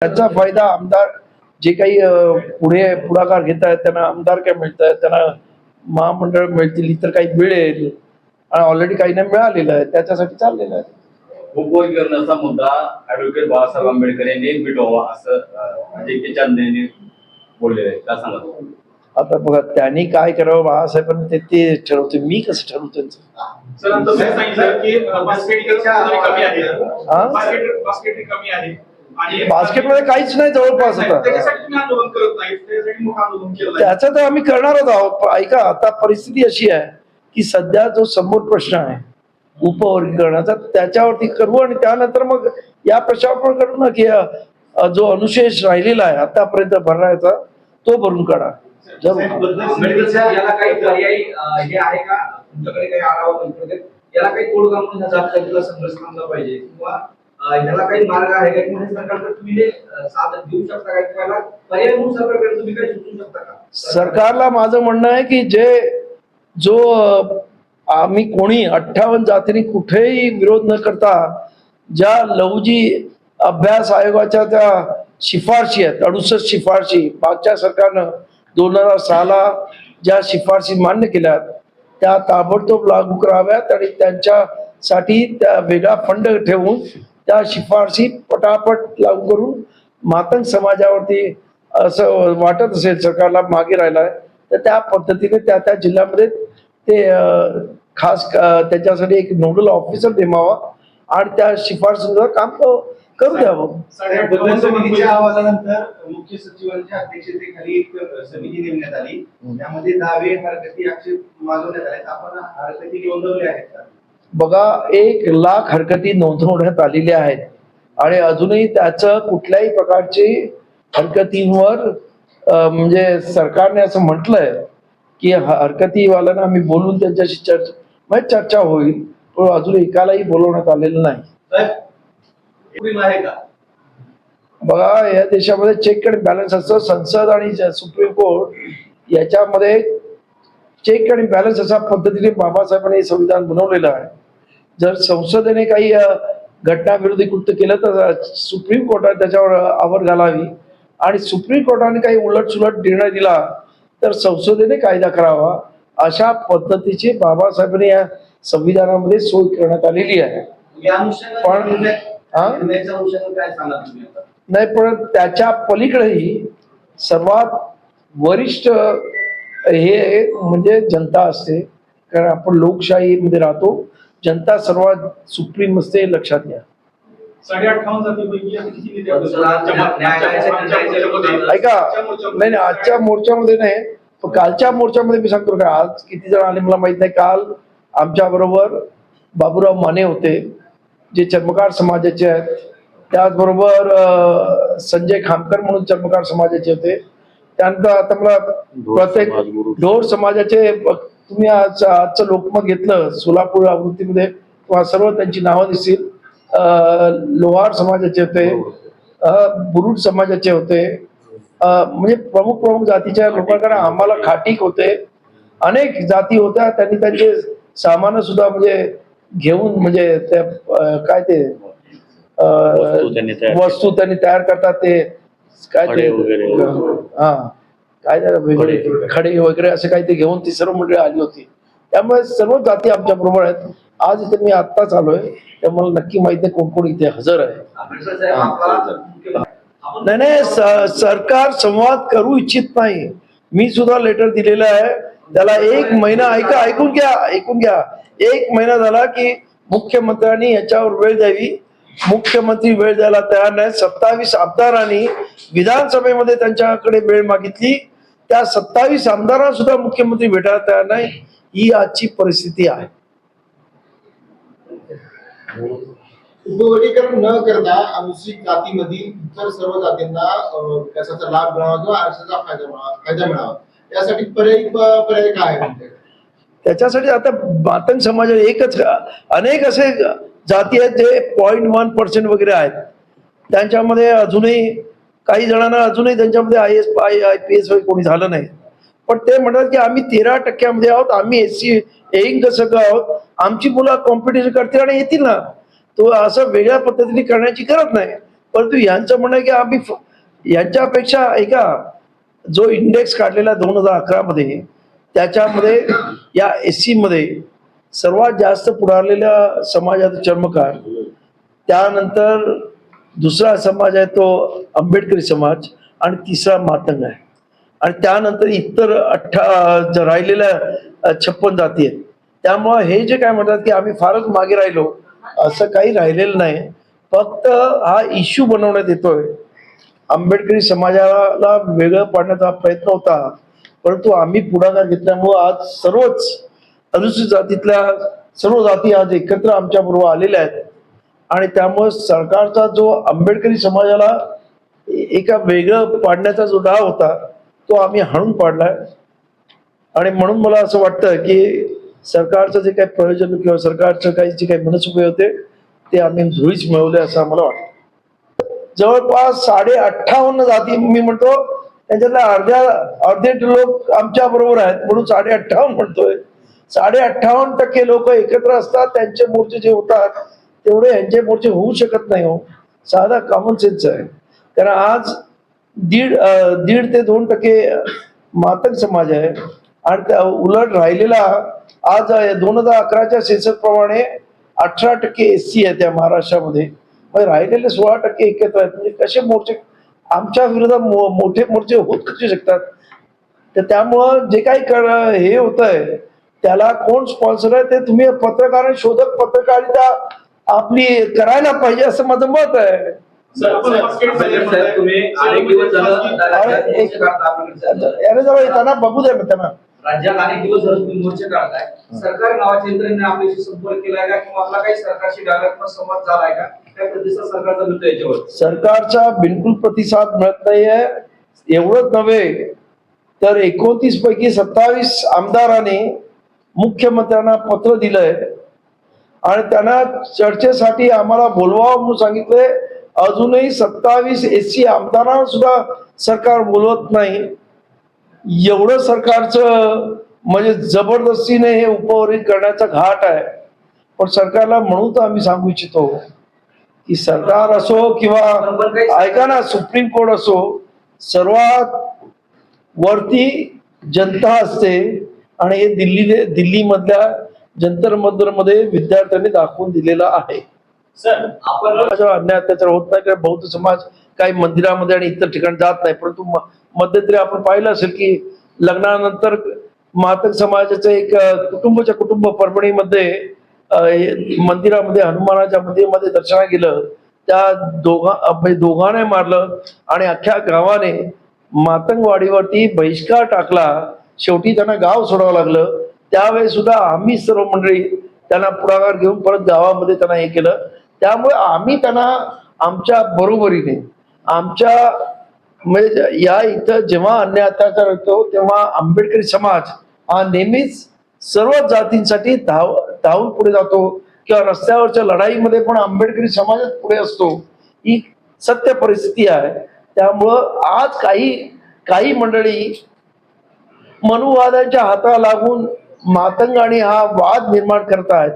त्याचा फायदा आमदार जे काही पुढे पुढाकार घेत आहेत त्यांना आमदार काय मिळत आहेत, त्यांना महामंडळ मिळतील, इतर काही मिळेल आणि ऑलरेडी काहींना मिळालेलं आहे, त्याच्यासाठी चाललेलं आहे. उपवर्गीकरणाचा मुद्दा ऍडव्होकेट बाळासाहेब आंबेडकर यांनी मिटवावा असं अजिंक्य चांदेने बोललेलं आहे, काय सांगा? आता बघा त्यांनी काय करावं बाळासाहेबांनी ते ठरवते, मी कसं ठरवतो त्यांचं. बास्केटमध्ये काहीच नाही जवळपास आता. त्याचं तर आम्ही करणारच आहोत. ऐका, आता परिस्थिती अशी आहे की सध्या जो समोर प्रश्न आहे उपवर्गीकरणाचा त्याच्यावरती करू आणि त्यानंतर मग या प्रश्नावर पण करू ना की जो अनुशेष राहिलेला आहे आतापर्यंत भरण्याचा तो भरून काढा. याला काही पर्यायी हे आहे का तुमच्याकडे काही आढावा याला काही तोडगा म्हणून जातीला संघर्ष थांबला पाहिजे किंवा याला काही मार्ग आहे का किंवा सरकारकडे तुम्ही हे साधन देऊ शकता का किंवा पर्याय म्हणून सरकारकडे तुम्ही काही सुचवू शकता का? सरकारला माझं म्हणणं आहे की जो आम्ही कोणी 58 जातींनी कुठेही विरोध न करता ज्या लहुजी अभ्यास आयोगाच्या त्या शिफारशी आहेत 68 शिफारशी मागच्या सरकारनं 2006ला ज्या शिफारशी मान्य केल्यात त्या ताबडतोब लागू कराव्यात आणि त्यांच्यासाठी त्या वेगळा फंड ठेवून त्या शिफारशी पटापट लागू करून मातंग समाजावरती असं वाटत असेल सरकारला मागे राहिलाय तर त्या पद्धतीने त्या जिल्ह्यामध्ये ते खास त्याच्यासाठी एक नोडल ऑफिसर नेमावा आणि त्या शिफारशीचं काम करू द्यावं. समितीच्या अहवालानंतर मुख्य सचिवांच्या अध्यक्षतेखाली एक समिती नेमण्यात आली, त्यामध्ये दावे हरकती आक्षेप मागवण्यात आले. आपण हरकती नोंदवल्या आहेत का? बघा 1,00,000 हरकती नोंदवण्यात आलेल्या आहेत आणि अजूनही त्याचं कुठल्याही प्रकारची हरकतींवर म्हणजे सरकारने असं म्हटलंय की हरकतीवाल्यांना आम्ही बोलून त्यांच्याशी चर्चा होईल, पण अजून एकालाही बोलवण्यात आलेलं नाही. बघा या देशामध्ये चेक अँड बॅलन्स असतं. संसद आणि सुप्रीम कोर्ट याच्यामध्ये चेक आणि बॅलन्स अशा पद्धतीने बाबासाहेबांनी संविधान बनवलेलं आहे. जर संसदेने काही घटनाविरोधी कृत्य केलं तर सुप्रीम कोर्टाने त्याच्यावर आवर घालावी आणि सुप्रीम कोर्टाने काही उलटसुलट निर्णय दिला तर संसदेने कायदा करावा. अशा पद्धतीची बाबासाहेबांनी या संविधानामध्ये सोय करण्यात आलेली आहे. पण नाही, पण त्याच्या पलीकडेही सर्वात वरिष्ठ हे म्हणजे जनता असते, कारण आपण लोकशाहीमध्ये राहतो. जनता सर्वात सुप्रीम असते, लक्षात घ्या. 58 ऐका, नाही आजच्या मोर्चामध्ये नाही, पण कालच्या मोर्चामध्ये मी सांगतो का आज किती जण आले मला माहित नाही. काल आमच्या बरोबर बाबूराव माने होते जे चर्मकार समाजाचे आहेत, त्याचबरोबर संजय खामकर म्हणून चर्मकार समाजाचे होते. त्यानंतर आता मला प्रत्येक ढोर समाजाचे तुम्ही आजचं लोकमत घेतलं सोलापूर आवृत्तीमध्ये किंवा सर्व त्यांची नावं दिसतील. लोहार समाजाचे होते, बुरुड समाजाचे होते, म्हणजे प्रमुख जातीच्या लोकांकडे आम्हाला खाटीक होते, अनेक जाती होत्या. त्यांनी त्यांचे सामान सुद्धा म्हणजे घेऊन म्हणजे त्या काय ते वस्तू त्यांनी तयार करतात ते काय ते हा काय वेगळे खडे वगैरे असे काही ते घेऊन ती सर्व मंडळी आली होती. त्यामुळे सर्व जाती आमच्या बरोबर आहेत. आज इथे मी आत्ताच आलोय त्यामुळे नक्की माहिती आहे कोण कोण इथे हजर आहे. नाही सरकार संवाद करू इच्छित नाही. मी सुद्धा लेटर दिलेलं आहे त्याला 1 महिना ऐकून घ्या 1 महिना झाला की मुख्यमंत्र्यांनी याच्यावर वेळ द्यावी. मुख्यमंत्री वेळ द्यायला तयार नाही. 27 आमदारांनी विधानसभेमध्ये त्यांच्याकडे वेळ मागितली, त्या 27 आमदारांना सुद्धा मुख्यमंत्री भेटायला तयार नाही. ही आजची परिस्थिती आहे. उपवर्गीकरण न करता अनुसूचित जातीमधील इतर सर्व जातींना विकासाचा लाभ मिळावा किंवा आरक्षणाचा फायदा मिळावा यासाठी पर्याय काय आहे? त्याच्यासाठी आता मातंग समाज एकच अनेक असे जाती आहेत जे 0.1% वगैरे आहेत. त्यांच्यामध्ये अजूनही काही जणांना अजूनही त्यांच्यामध्ये IAS कोणी झालं नाही, पण ते म्हणतात की आम्ही 13% आहोत, आम्ही SC येईन कसं आहोत, आमची मुलं कॉम्पिटिशन करतील आणि येतील ना. तो असं वेगळ्या पद्धतीने करण्याची गरज नाही. परंतु यांचं म्हणणं आहे की आम्ही यांच्यापेक्षा ऐका, जो इंडेक्स काढलेला 2011 मध्ये, त्याच्यामध्ये या SC मध्ये सर्वात जास्त पुढारलेल्या समाजाचा चर्मकार, त्यानंतर दुसरा समाज आहे तो आंबेडकरी समाज, आणि तिसरा मातंग आहे, आणि त्यानंतर इतर राहिलेल्या 56 जाती आहेत. त्यामुळं हे जे काय म्हणतात की आम्ही फारच मागे राहिलो, असं काही राहिलेलं नाही. फक्त हा इश्यू बनवण्यात येतोय. आंबेडकरी समाजाला वेगळं पाडण्याचा प्रयत्न होता, परंतु आम्ही पुढाकार घेतल्यामुळं आज सर्वच अनुसूचित जातीतल्या सर्व जाती आज एकत्र आमच्या बरोबर आलेल्या आहेत. आणि त्यामुळे सरकारचा जो आंबेडकरी समाजाला एका वेगळं पाडण्याचा जो डाव होता तो आम्ही हाणून पाडलाय. आणि म्हणून मला असं वाटतं की सरकारचं जे काही प्रयोजन किंवा सरकारचं काही जे काही मनसुबे होते ते आम्ही धुळीच मिळवले असं आम्हाला वाटतं. जवळपास 58.5 जाती मी म्हणतो, त्याच्यातल्या अर्धे लोक आमच्या बरोबर आहेत म्हणून 58.5 म्हणतोय. 58.5% लोक एकत्र असतात, त्यांचे मोर्चे जे होतात तेवढे यांचे मोर्चे होऊ शकत नाही. हो, साधा कॉमन सेन्स आहे. कारण आज दीड ते 2% मातंग समाज आहे, आणि उलट राहिलेला आज 2011च्या सेन्सस प्रमाणे 18% SC आहे त्या महाराष्ट्रामध्ये. राहिलेले 16% एकत्र आहेत. म्हणजे कसे मोर्चे आमच्या विरोधात मोठे मोर्चे होत कसे शकतात? तर त्यामुळं जे काही हे होत आहे त्याला कोण स्पॉन्सर आहे ते तुम्ही शोधक पत्रकारिता आपली करायला पाहिजे असं माझं मत आहे. तुम्ही अनेक दिवस त्यांना बघू द्या ना, त्यांना राज्यात अनेक दिवस झाले तुम्ही मोर्चे काढताय. सरकार नावाच्या यंत्रणेने आपल्याशी संपर्क केलाय का, किंवा आपला काही सरकारशी डायरेक्ट संवाद झालाय का? काय प्रतिसाद सरकारचा मिळतो याच्यावर? सरकारचा बिलकुल प्रतिसाद मिळत नाहीये. एवढंच नव्हे तर 29 पैकी 27 आमदारांनी मुख्यमंत्र्यांना पत्र दिलंय आणि त्यांना चर्चेसाठी आम्हाला बोलवावं म्हणून सांगितलंय. अजूनही 27 SC आमदारांना सुद्धा सरकार बोलवत नाही. एवढं सरकारचं म्हणजे जबरदस्तीने हे उपवरित करण्याचा घाट आहे. पण सरकारला म्हणून तर आम्ही सांगू इच्छितो की सरकार असो किंवा ऐका ना, सुप्रीम कोर्ट असो, सर्वात वरती जनता असते. आणि हे दिल्लीमधल्या जंतर मंतर मध्ये विद्यार्थ्यांनी दाखवून दिलेलं आहे. सर, आपण अन्याय अत्याचार होत नाही, कारण बौद्ध समाज काही मंदिरामध्ये आणि इतर ठिकाणी जात नाही. परंतु मध्यंतरी आपण पाहिलं असेल की लग्नानंतर मातंग समाजाचं एक कुटुंब परभणीमध्ये मंदिरामध्ये हनुमानाच्या मंदिरामध्ये दर्शना गेलं. त्या दोघांने मारलं आणि अख्ख्या गावाने मातंगवाडीवरती बहिष्कार टाकला. शेवटी त्यांना गाव सोडावं लागलं. त्यावेळेस सुद्धा आम्ही सर्व मंडळी त्यांना पुढाकार घेऊन परत गावामध्ये त्यांना हे केलं. त्यामुळे आम्ही त्यांना आमच्या बरोबरीने आमच्या म्हणजे या इथं जेव्हा अन्याय अत्याचार होतो तेव्हा आंबेडकरी समाज हा नेहमीच सर्व जातींसाठी धावून पुढे जातो, किंवा रस्त्यावरच्या लढाईमध्ये पण आंबेडकरी समाजच पुढे असतो. ही सत्य परिस्थिती आहे. त्यामुळं आज काही मंडळी मनुवादाच्या हाताला लागून मातंग आणि हा वाद निर्माण करत आहेत.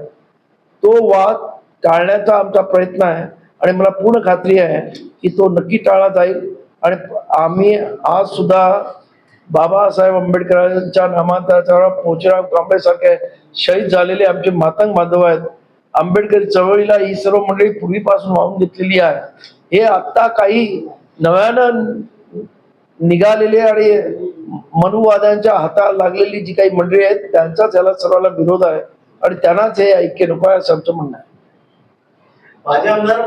तो वाद टाळण्याचा आमचा प्रयत्न आहे आणि मला पूर्ण खात्री आहे की तो नक्की टाळला जाईल. आणि आम्ही आज सुद्धा बाबासाहेब आंबेडकरांच्या नामांतराच्या पोचराव कांबळे सारखे शहीद झालेले आमचे मातंग बांधव आहेत. आंबेडकरी चळवळीला ही सर्व मंडळी पूर्वीपासून वाहून घेतलेली आहे. हे आता काही नव्यानं निघालेले आणि मनुवाद्यांच्या हाताला लागलेली जी काही मंडळी आहेत त्यांचाच याला सर्वांना विरोध आहे आणि त्यांनाच हे ऐक्य नको आहे असं आमचं म्हणणं आहे. माझे आमदार